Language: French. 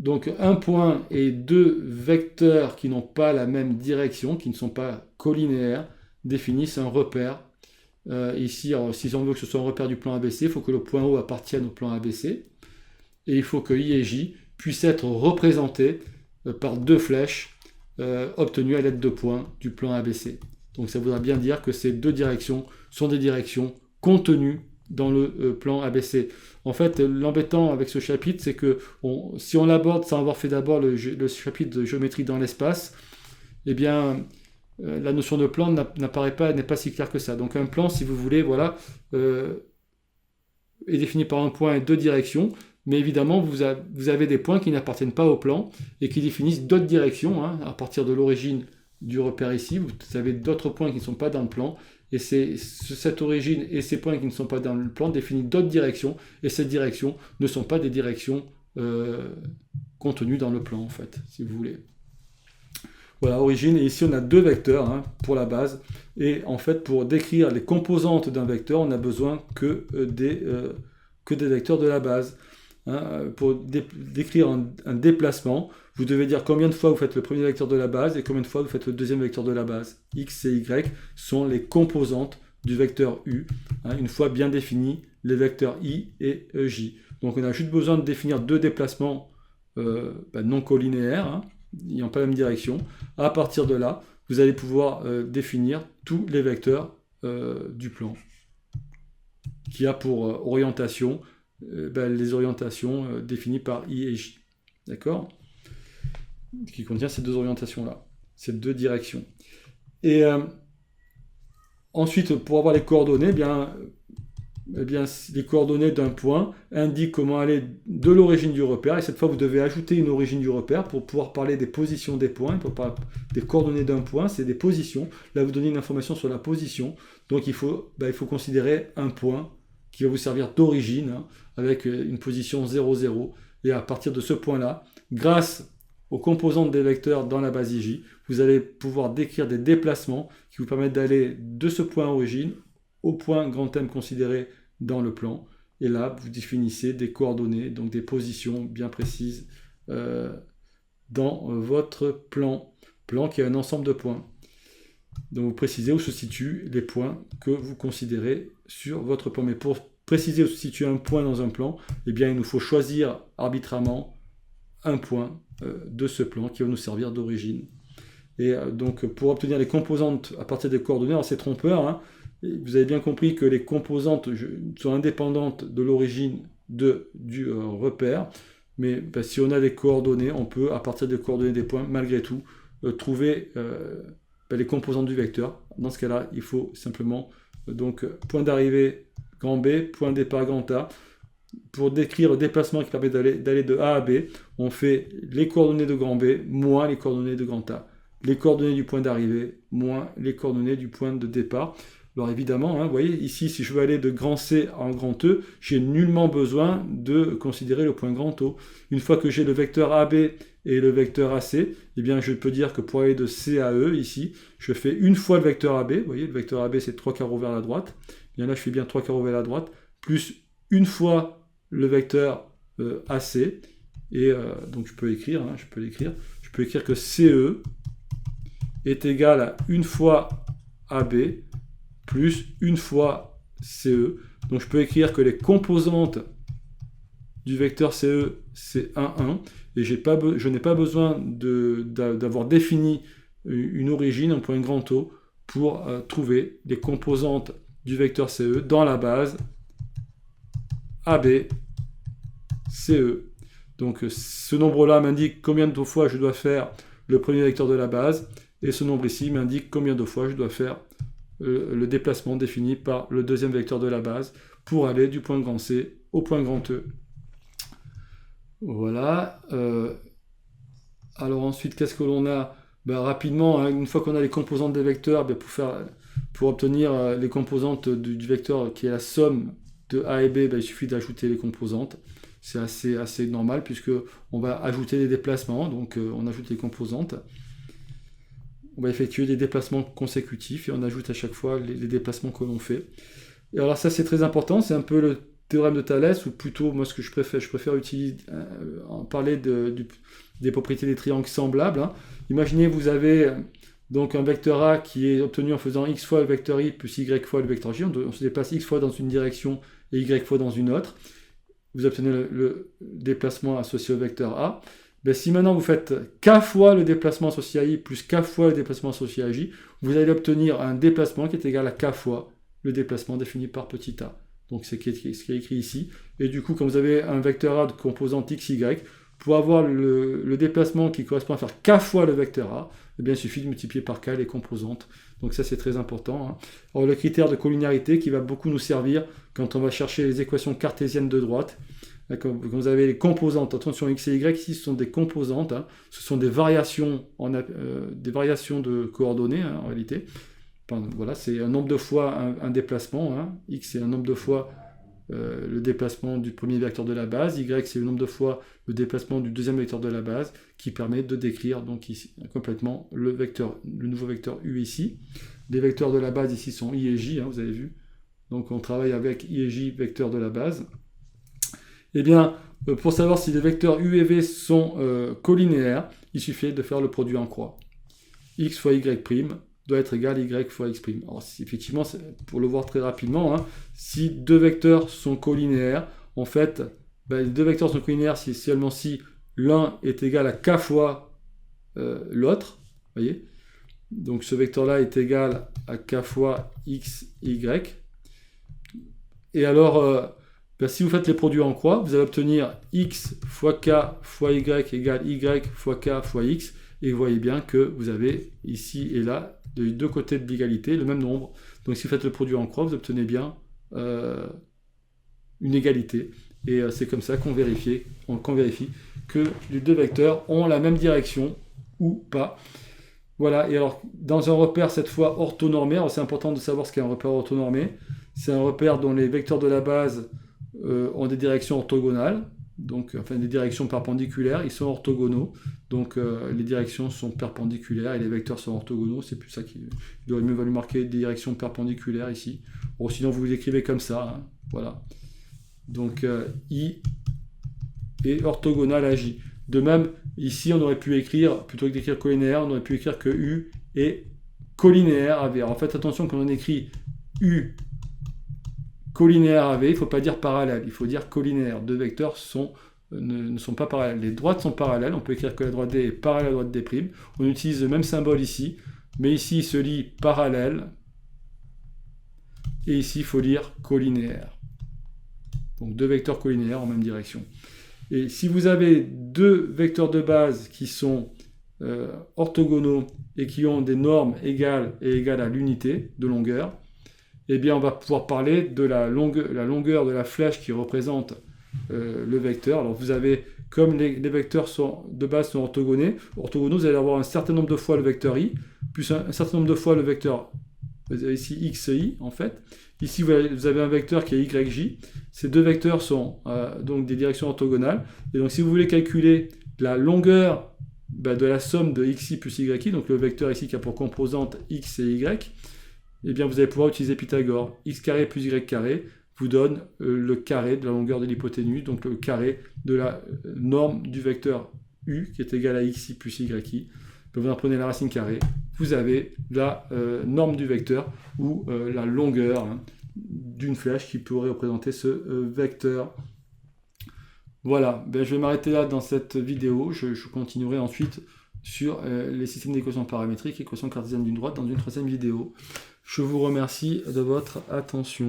donc un point et deux vecteurs qui n'ont pas la même direction, qui ne sont pas collinéaires, définissent un repère. Ici, alors, si on veut que ce soit un repère du plan ABC, il faut que le point O appartienne au plan ABC. Et il faut que I et J puissent être représentés par deux flèches obtenues à l'aide de points du plan ABC. Donc ça voudra bien dire que ces deux directions sont des directions contenues dans le plan ABC. En fait, l'embêtant avec ce chapitre, c'est que si on l'aborde sans avoir fait d'abord le chapitre de géométrie dans l'espace, eh bien, la notion de plan n'apparaît pas, n'est pas si claire que ça. Donc un plan, si vous voulez, voilà, est défini par un point et deux directions, mais évidemment, vous avez des points qui n'appartiennent pas au plan et qui définissent d'autres directions, hein, à partir de l'origine du repère ici, vous avez d'autres points qui ne sont pas dans le plan, et c'est cette origine et ces points qui ne sont pas dans le plan définissent d'autres directions, et ces directions ne sont pas des directions contenues dans le plan, en fait, si vous voulez. Voilà, origine, et ici on a deux vecteurs hein, pour la base, et en fait pour décrire les composantes d'un vecteur, on n'a besoin que des vecteurs de la base. Hein, pour décrire un déplacement, vous devez dire combien de fois vous faites le premier vecteur de la base et combien de fois vous faites le deuxième vecteur de la base. X et Y sont les composantes du vecteur U. Hein, une fois bien définis, les vecteurs I et J. Donc on a juste besoin de définir deux déplacements non collinéaires, hein, n'ayant pas la même direction. À partir de là, vous allez pouvoir définir tous les vecteurs du plan, qui a pour orientation les orientations définies par I et J. D'accord ? Qui contient ces deux orientations-là, ces deux directions. Et ensuite, pour avoir les coordonnées, les coordonnées d'un point indiquent comment aller de l'origine du repère, et cette fois vous devez ajouter une origine du repère pour pouvoir parler des positions des points, pour parler des coordonnées d'un point, c'est des positions. Là vous donnez une information sur la position, donc il faut considérer un point qui va vous servir d'origine, hein, avec une position 0, 0, et à partir de ce point-là, grâce aux composantes des vecteurs dans la base IJ, vous allez pouvoir décrire des déplacements qui vous permettent d'aller de ce point origine au point grand M considéré dans le plan, et là vous définissez des coordonnées, donc des positions bien précises dans votre plan qui est un ensemble de points. Donc vous précisez où se situent les points que vous considérez sur votre plan. Mais pour préciser où se situe un point dans un plan, eh bien il nous faut choisir arbitrairement un point de ce plan qui va nous servir d'origine. Et donc pour obtenir les composantes à partir des coordonnées, alors c'est trompeur, hein, vous avez bien compris que les composantes sont indépendantes de l'origine du repère, mais si on a des coordonnées, on peut à partir des coordonnées des points malgré tout trouver les composantes du vecteur. Dans ce cas-là, il faut simplement donc point d'arrivée grand B, point de départ grand A. Pour décrire le déplacement qui permet d'aller de A à B, on fait les coordonnées de grand B moins les coordonnées de grand A. Les coordonnées du point d'arrivée moins les coordonnées du point de départ. Alors évidemment, hein, vous voyez, ici, si je veux aller de grand C en grand E, j'ai nullement besoin de considérer le point grand O. Une fois que j'ai le vecteur AB et le vecteur AC, eh bien, je peux dire que pour aller de C à E, ici, je fais une fois le vecteur AB. Vous voyez, le vecteur AB, c'est 3 carreaux vers la droite. Bien là, je fais bien 3 carreaux vers la droite, plus une fois le vecteur AC. Et donc, je peux écrire que CE est égal à une fois AB plus une fois CE. Donc je peux écrire que les composantes du vecteur CE, c'est 1, 1. Et je n'ai pas besoin d'avoir défini une origine, un point grand O, pour trouver les composantes du vecteur CE dans la base AB, CE. Donc ce nombre-là m'indique combien de fois je dois faire le premier vecteur de la base, et ce nombre ici m'indique combien de fois je dois faire le déplacement défini par le deuxième vecteur de la base pour aller du point grand C au point grand E. Voilà. Alors ensuite, qu'est-ce que l'on a ? Rapidement, hein, une fois qu'on a les composantes des vecteurs, pour obtenir les composantes du vecteur qui est la somme de A et B, il suffit d'ajouter les composantes. C'est assez normal puisque on va ajouter des déplacements, donc on ajoute les composantes. On va effectuer des déplacements consécutifs et on ajoute à chaque fois les déplacements que l'on fait. Et alors ça c'est très important, c'est un peu théorème de Thalès, ou plutôt, moi ce que je préfère utiliser, en parler des propriétés des triangles semblables. Hein. Imaginez, vous avez donc un vecteur A qui est obtenu en faisant x fois le vecteur i plus y fois le vecteur j. On se déplace x fois dans une direction et y fois dans une autre. Vous obtenez le déplacement associé au vecteur A. Ben, si maintenant vous faites k fois le déplacement associé à i plus k fois le déplacement associé à j, vous allez obtenir un déplacement qui est égal à k fois le déplacement défini par petit a. Donc c'est ce qui est écrit ici. Et du coup, quand vous avez un vecteur a de composante x, y, pour avoir le déplacement qui correspond à faire k fois le vecteur a, eh bien, il suffit de multiplier par k les composantes. Donc ça, c'est très important. Hein. Alors, le critère de collinéarité qui va beaucoup nous servir quand on va chercher les équations cartésiennes de droite. Quand vous avez les composantes, attention, x et y, ici, ce sont des composantes. Hein. Ce sont des variations, de coordonnées, hein, en réalité. Enfin, voilà, c'est un nombre de fois un déplacement. Hein. X, c'est un nombre de fois le déplacement du premier vecteur de la base. Y, c'est le nombre de fois le déplacement du deuxième vecteur de la base, qui permet de décrire donc ici complètement le nouveau vecteur u ici. Les vecteurs de la base ici sont i et j, hein, vous avez vu. Donc on travaille avec i et j vecteurs de la base. Eh bien, pour savoir si les vecteurs u et v sont collinéaires, il suffit de faire le produit en croix. X fois y' doit être égal à y fois x'. Alors, effectivement, pour le voir très rapidement, hein, si deux vecteurs sont collinéaires, en fait, les deux vecteurs sont collinéaires seulement si l'un est égal à k fois l'autre. Voyez ? Donc, ce vecteur-là est égal à k fois x, y. Et alors, si vous faites les produits en croix, vous allez obtenir x fois k fois y égale y fois k fois x. Et vous voyez bien que vous avez ici et là, des deux côtés de l'égalité, le même nombre. Donc si vous faites le produit en croix, vous obtenez bien une égalité. Et c'est comme ça qu'on vérifie que les deux vecteurs ont la même direction ou pas. Voilà, et alors dans un repère cette fois orthonormé, c'est important de savoir ce qu'est un repère orthonormé. C'est un repère dont les vecteurs de la base ont des directions orthogonales. Donc, enfin, des directions perpendiculaires, ils sont orthogonaux, donc les directions sont perpendiculaires et les vecteurs sont orthogonaux, c'est plus ça qu'il aurait mieux valu marquer des directions perpendiculaires ici. Bon, sinon vous l'écrivez comme ça, hein, voilà. Donc I est orthogonal à J. De même, ici on aurait pu écrire, plutôt que d'écrire collinéaire, on aurait pu écrire que U est collinéaire à V. Alors faites attention quand on écrit U collinéaire à V, il ne faut pas dire parallèle, il faut dire collinéaire. Deux vecteurs ne sont pas parallèles. Les droites sont parallèles, on peut écrire que la droite D est parallèle à la droite D'. On utilise le même symbole ici, mais ici il se lit parallèle, et ici il faut lire collinéaire. Donc deux vecteurs collinéaires en même direction. Et si vous avez deux vecteurs de base qui sont orthogonaux et qui ont des normes égales et égales à l'unité de longueur, eh bien, on va pouvoir parler de la longueur de la flèche qui représente le vecteur. Alors, vous avez, comme les vecteurs de base sont orthogonaux, vous allez avoir un certain nombre de fois le vecteur i, plus un certain nombre de fois le vecteur, ici, xi, en fait. Ici, vous avez un vecteur qui est yj. Ces deux vecteurs sont donc des directions orthogonales. Et donc, si vous voulez calculer la longueur de la somme de xi plus yi, donc le vecteur ici qui a pour composante x et y, eh bien, vous allez pouvoir utiliser Pythagore. X carré plus y carré vous donne le carré de la longueur de l'hypoténuse, donc le carré de la norme du vecteur u, qui est égal à xi plus yi. Vous en prenez la racine carrée, vous avez la norme du vecteur, ou la longueur d'une flèche qui pourrait représenter ce vecteur. Voilà, je vais m'arrêter là dans cette vidéo. Je continuerai ensuite sur les systèmes d'équations paramétriques, équations cartésiennes d'une droite, dans une troisième vidéo. Je vous remercie de votre attention.